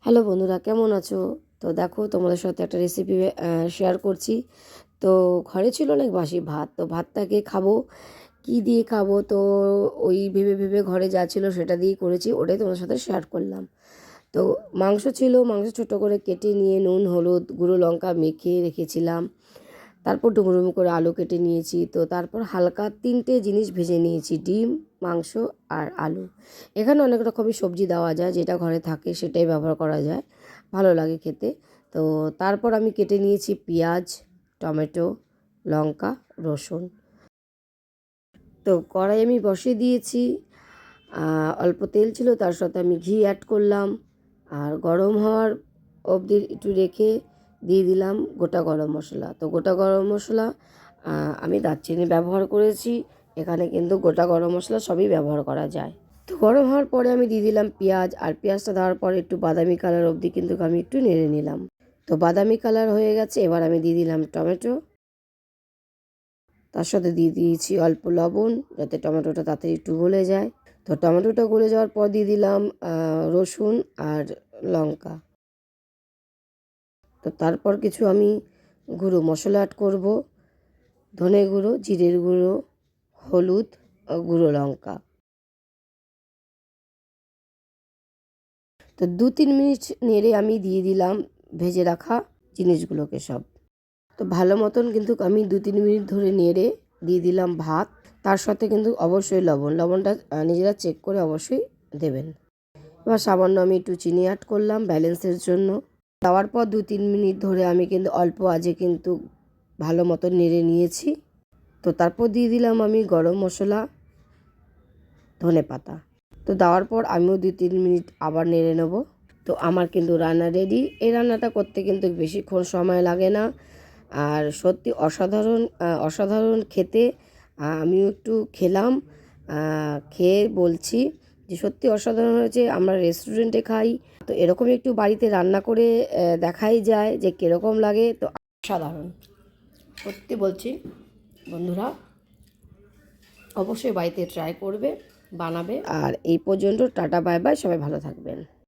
Hello বন্ধুরা, কেমন আছো? তো দেখো, তোমাদের সাথে একটা রেসিপি শেয়ার করছি। তো ঘরে ছিল অনেক বাসি ভাত, তো ভাতটাকে খাবো, কি দিয়ে খাবো? তো ওই ভেবে ভেবে ঘরে যা ছিল সেটা দিয়েই করেছি, ওটাই তোমাদের সাথে শেয়ার করলাম। তো মাংস ছিল, মাংস ছোটো করে কেটে নিয়ে নুন হলুদ গুঁড়ো লঙ্কা মেখে রেখেছিলাম। তারপর ডুমো ডুমো করে আলু কেটে নিয়েছি। তো তারপর হালকা 3টে জিনিস ভেজে নিয়েছি, ডিম, মাংস আর আলু। এখানে অনেক রকমের সবজি দেওয়া যায়, যেটা ঘরে থাকে সেটাই ব্যবহার করা যায়, ভালো লাগে খেতে। তো তারপর আমি কেটে নিয়েছি পেঁয়াজ, টমেটো, লঙ্কা, রসুন। তো কড়াই আমি বসিয়ে দিয়েছি, অল্প তেল ছিল, তার সাথে আমি ঘি অ্যাড করলাম। আর গরম হওয়ার অবধি একটু রেখে দিয়ে দিলাম গোটা গরম মশলা। তো গোটা গরম মশলা আমি দারচিনি ব্যবহার করেছি, এখানে কিন্তু গোটা গরম মশলা সবই ব্যবহার করা যায়। তো গরম হওয়ার পরে আমি দিয়ে দিলাম পেঁয়াজ, আর পেঁয়াজটা দেওয়ার পরে একটু বাদামি কালার অবধি কিন্তু আমি একটু নেড়ে নিলাম। তো বাদামি কালার হয়ে গেছে, এবার আমি দিয়ে দিলাম টমেটো। তার সাথে দিয়ে দিয়েছি অল্প লবণ, যাতে টমেটোটা তাড়াতাড়ি একটু গলে যায়। তো টমেটোটা গলে যাওয়ার পর দিয়ে দিলাম রসুন আর লঙ্কা। তো তারপর কিছু আমি গুঁড়ো মশলা অ্যাড করব, ধনে গুঁড়ো, জিরের গুঁড়ো, হলুদ, গুঁড়ো লঙ্কা। তো 2-3 মিনিট নেড়ে আমি দিয়ে দিলাম ভেজে রাখা জিনিসগুলোকে সব। তো ভালো মতন কিন্তু আমি 2-3 মিনিট ধরে নেড়ে দিয়ে দিলাম ভাত। তার সাথে কিন্তু অবশ্যই লবণটা নিজেরা চেক করে অবশ্যই দেবেন। এবার সামান্য আমি একটু চিনি অ্যাড করলাম ব্যালেন্সের জন্য। দেওয়ার পর 2-3 মিনিট ধরে আমি কিন্তু অল্প আঁচে কিন্তু ভালো মতো নেড়ে নিয়েছি। তো তারপর দিয়ে দিলাম আমি গরম মশলা, ধনে পাতা। তো দেওয়ার পর আমিও 2-3 মিনিট আবার নেড়ে নেব। তো আমার কিন্তু রান্না রেডি। এই রান্নাটা করতে কিন্তু বেশিক্ষণ সময় লাগে না, আর সত্যি অসাধারণ খেতে। আমিও একটু খেলাম, খেয়ে বলছি যে সত্যি অসাধারণ হয়েছে। আমরা রেস্টুরেন্টে খাই, তো এরকমই একটু বাড়িতে রান্না করে দেখাই যায় যে কীরকম লাগে। তো অসাধারণ, সত্যি বলছি বন্ধুরা, অবশ্যই বাড়িতে ট্রাই করবে, বানাবে। আর এই পর্যন্ত, টাটা বাই বাই, সবাই ভালো থাকবেন।